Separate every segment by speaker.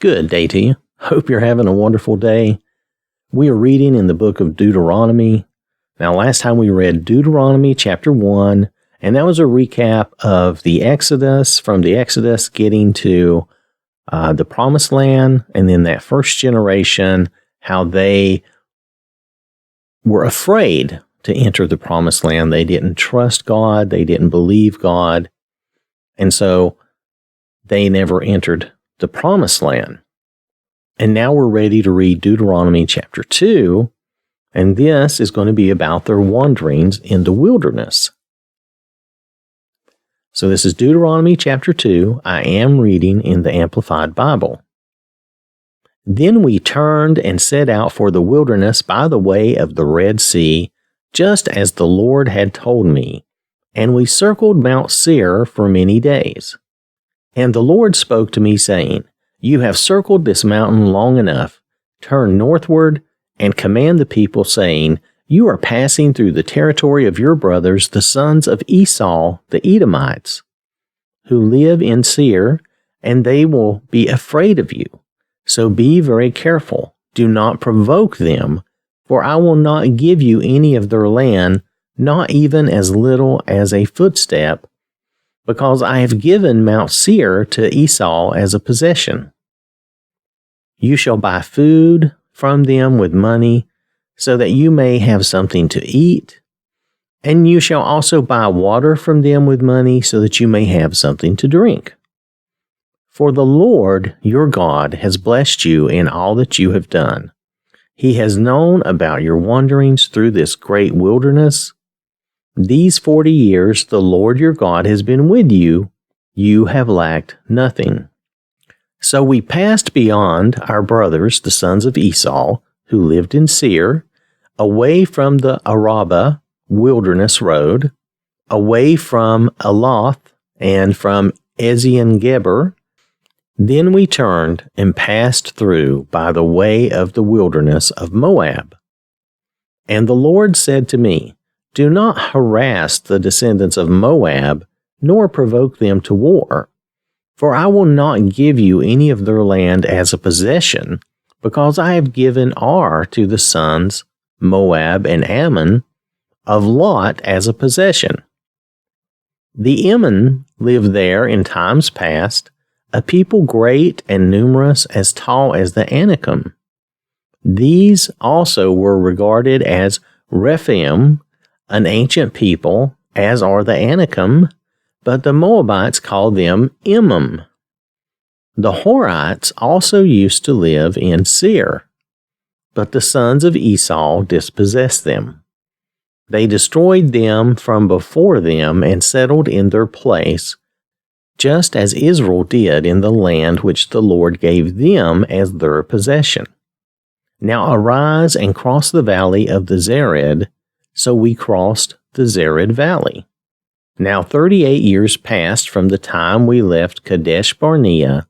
Speaker 1: Good day to you. Hope you're having a wonderful day. We are reading in the book of Deuteronomy. Now, last time we read Deuteronomy chapter 1, and that was a recap of the Exodus, from the Exodus getting to the Promised Land, and then that first generation, how they were afraid to enter the Promised Land. They didn't trust God. They didn't believe God. And so they never entered the Promised Land. And now we're ready to read Deuteronomy chapter 2, and this is going to be about their wanderings in the wilderness. So this is Deuteronomy chapter 2. I am reading in the Amplified Bible. Then we turned and set out for the wilderness by the way of the Red Sea, just as the Lord had told me, and we circled Mount Seir for many days. And the Lord spoke to me, saying, You have circled this mountain long enough. Turn northward and command the people, saying, You are passing through the territory of your brothers, the sons of Esau, the Edomites, who live in Seir, and they will be afraid of you. So be very careful. Do not provoke them, for I will not give you any of their land, not even as little as a footstep, because I have given Mount Seir to Esau as a possession. You shall buy food from them with money, so that you may have something to eat, and you shall also buy water from them with money, so that you may have something to drink. For the Lord your God has blessed you in all that you have done. He has known about your wanderings through this great wilderness. These 40 years the Lord your God has been with you. You have lacked nothing. So we passed beyond our brothers, the sons of Esau, who lived in Seir, away from the Arabah wilderness road, away from Elath and from Ezion-Geber. Then we turned and passed through by the way of the wilderness of Moab. And the Lord said to me, Do not harass the descendants of Moab, nor provoke them to war. For I will not give you any of their land as a possession, because I have given Ar to the sons, Moab and Ammon, of Lot as a possession. The Ammon lived there in times past, a people great and numerous, as tall as the Anakim. These also were regarded as Rephaim, an ancient people, as are the Anakim, but the Moabites called them Emim. The Horites also used to live in Seir, but the sons of Esau dispossessed them. They destroyed them from before them and settled in their place, just as Israel did in the land which the Lord gave them as their possession. Now arise and cross the valley of the Zered. So we crossed the Zered valley. Now 38 years passed from the time we left Kadesh Barnea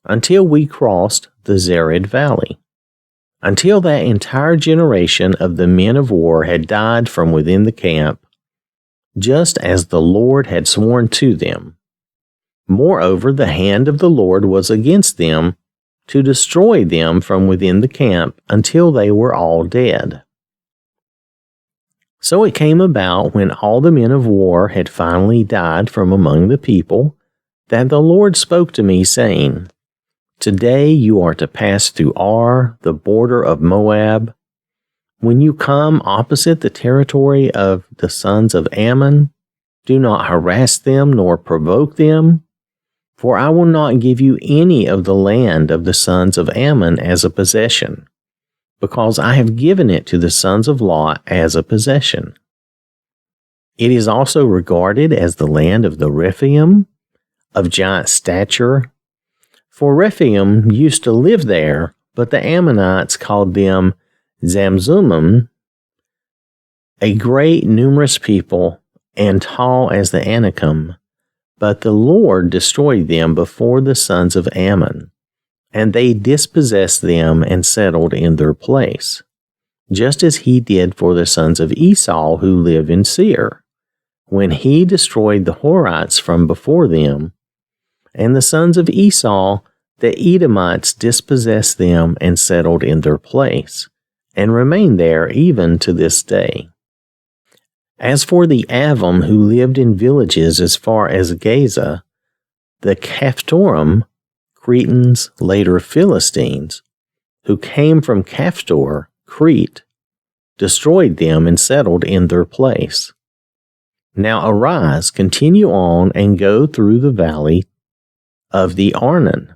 Speaker 1: until we crossed the Zered valley, until that entire generation of the men of war had died from within the camp, just as the Lord had sworn to them. Moreover, the hand of the Lord was against them to destroy them from within the camp until they were all dead. So it came about, when all the men of war had finally died from among the people, that the Lord spoke to me, saying, Today you are to pass through Ar, the border of Moab. When you come opposite the territory of the sons of Ammon, do not harass them nor provoke them, for I will not give you any of the land of the sons of Ammon as a possession, because I have given it to the sons of Lot as a possession. It is also regarded as the land of the Rephaim, of giant stature. For Rephaim used to live there, but the Ammonites called them Zamzummim, a great numerous people, and tall as the Anakim. But the Lord destroyed them before the sons of Ammon, and they dispossessed them and settled in their place, just as he did for the sons of Esau who live in Seir, when he destroyed the Horites from before them. And the sons of Esau the Edomites dispossessed them and settled in their place, and remain there even to this day. As for the Avim who lived in villages as far as Gaza, the Caphtorim, Cretans, later Philistines, who came from Caphtor, Crete, destroyed them and settled in their place. Now arise, continue on, and go through the valley of the Arnon.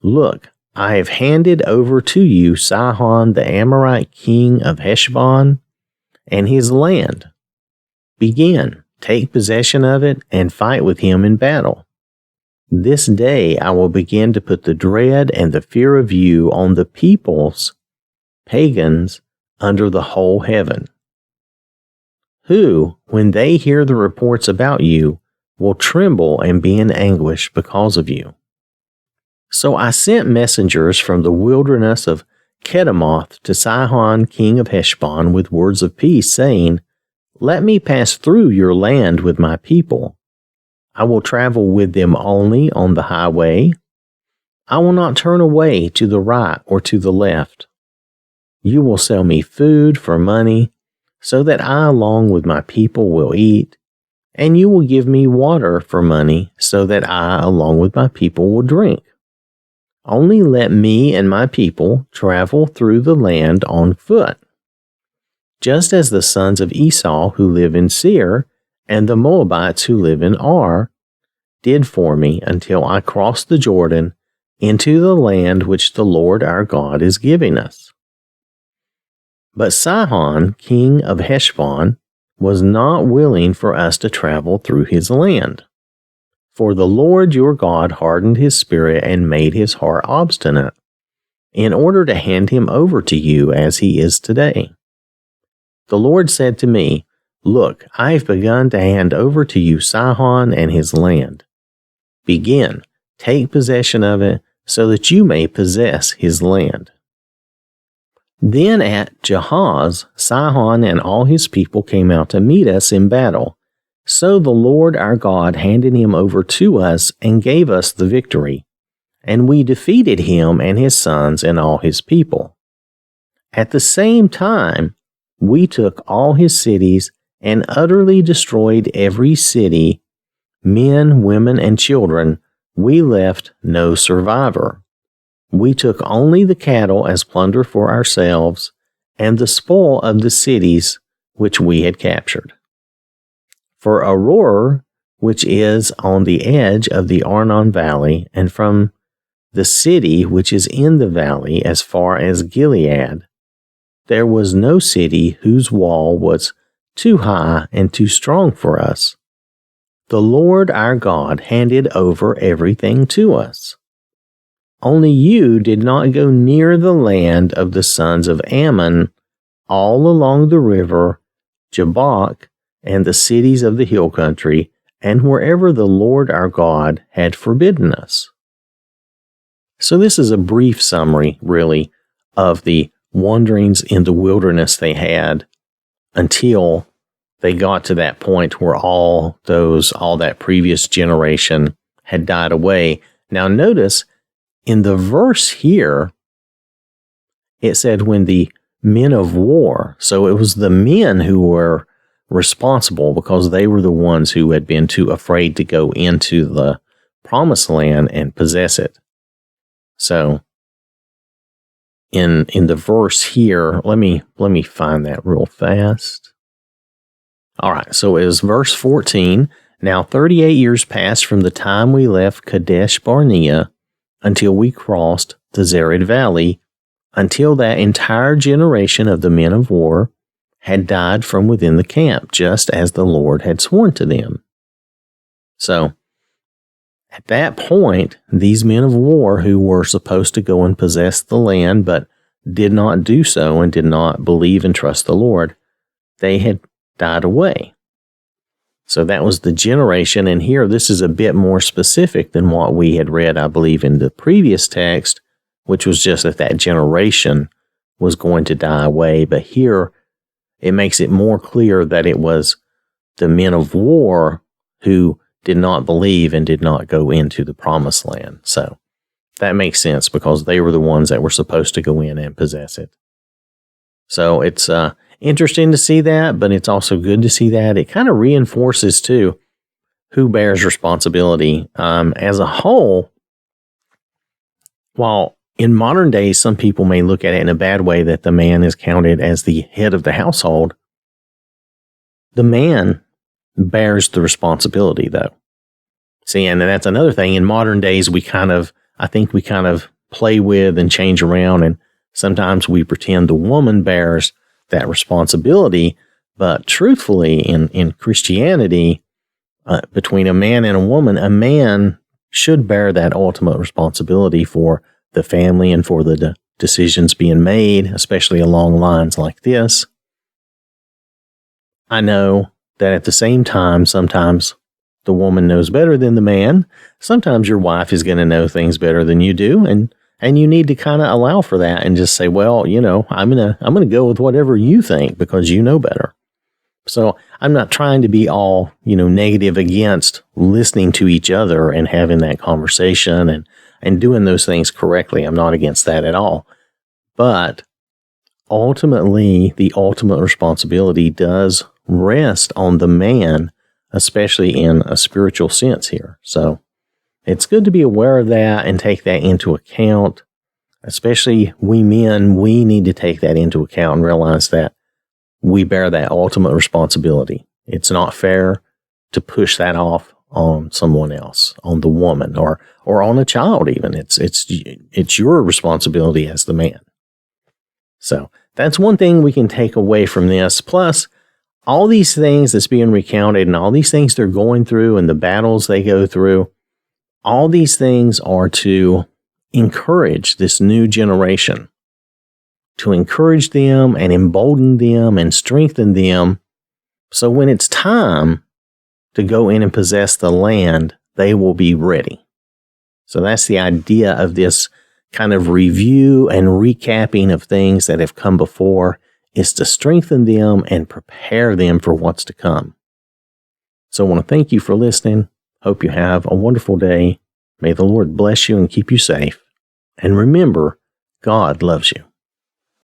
Speaker 1: Look, I have handed over to you Sihon the Amorite king of Heshbon and his land. Begin, take possession of it, and fight with him in battle. This day I will begin to put the dread and the fear of you on the peoples, pagans, under the whole heaven, who, when they hear the reports about you, will tremble and be in anguish because of you. So I sent messengers from the wilderness of Kedemoth to Sihon king of Heshbon with words of peace, saying, Let me pass through your land with my people. I will travel with them only on the highway. I will not turn away to the right or to the left. You will sell me food for money, so that I along with my people will eat, and you will give me water for money, so that I along with my people will drink. Only let me and my people travel through the land on foot, just as the sons of Esau who live in Seir and the Moabites who live in Ar did for me until I crossed the Jordan into the land which the Lord our God is giving us. But Sihon, king of Heshbon, was not willing for us to travel through his land. For the Lord your God hardened his spirit and made his heart obstinate, in order to hand him over to you as he is today. The Lord said to me, Look, I have begun to hand over to you Sihon and his land. Begin, take possession of it, so that you may possess his land. Then at Jahaz, Sihon and all his people came out to meet us in battle. So the Lord our God handed him over to us and gave us the victory, and we defeated him and his sons and all his people. At the same time, we took all his cities and utterly destroyed every city, men, women, and children. We left no survivor. We took only the cattle as plunder for ourselves, and the spoil of the cities which we had captured. For Aroer, which is on the edge of the Arnon Valley, and from the city which is in the valley as far as Gilead, there was no city whose wall was too high and too strong for us. The Lord our God handed over everything to us. Only you did not go near the land of the sons of Ammon, all along the river, Jabbok, and the cities of the hill country, and wherever the Lord our God had forbidden us. So this is a brief summary, really, of the wanderings in the wilderness they had until they got to that point where all that previous generation had died away. Now notice, in the verse here, it said when the men of war, so it was the men who were responsible because they were the ones who had been too afraid to go into the promised land and possess it. So in the verse here, let me find that real fast. All right, so it was verse 14. Now 38 years passed from the time we left Kadesh Barnea until we crossed the Zered Valley, until that entire generation of the men of war had died from within the camp, just as the Lord had sworn to them. So, at that point, these men of war who were supposed to go and possess the land, but did not do so and did not believe and trust the Lord, they had died away. So that was the generation, and here this is a bit more specific than what we had read, I believe, in the previous text, which was just that generation was going to die away. But here, it makes it more clear that it was the men of war who did not believe and did not go into the promised land. So that makes sense because they were the ones that were supposed to go in and possess it. So it's interesting to see that, but it's also good to see that. It kind of reinforces, too, who bears responsibility. As a whole, while in modern days, some people may look at it in a bad way that the man is counted as the head of the household, the man bears the responsibility, though. See, and that's another thing. In modern days, I think we kind of play with and change around, and sometimes we pretend the woman bears that responsibility. But truthfully, in Christianity, between a man and a woman, a man should bear that ultimate responsibility for the family and for the decisions being made, especially along lines like this. I know that at the same time, sometimes the woman knows better than the man. Sometimes your wife is going to know things better than you do, and you need to kind of allow for that and just say, well, I'm gonna go with whatever you think because you know better. So I'm not trying to be all, negative against listening to each other and having that conversation and doing those things correctly. I'm not against that at all. But ultimately, the ultimate responsibility does rest on the man, especially in a spiritual sense here. So it's good to be aware of that and take that into account. Especially we men, we need to take that into account and realize that we bear that ultimate responsibility. It's not fair to push that off on someone else, on the woman or on a child even. It's your responsibility as the man. So that's one thing we can take away from this. Plus, all these things that's being recounted and all these things they're going through and the battles they go through, all these things are to encourage this new generation, to encourage them and embolden them and strengthen them. So when it's time to go in and possess the land, they will be ready. So that's the idea of this kind of review and recapping of things that have come before, is to strengthen them and prepare them for what's to come. So I want to thank you for listening. Hope you have a wonderful day. May the Lord bless you and keep you safe. And remember, God loves you.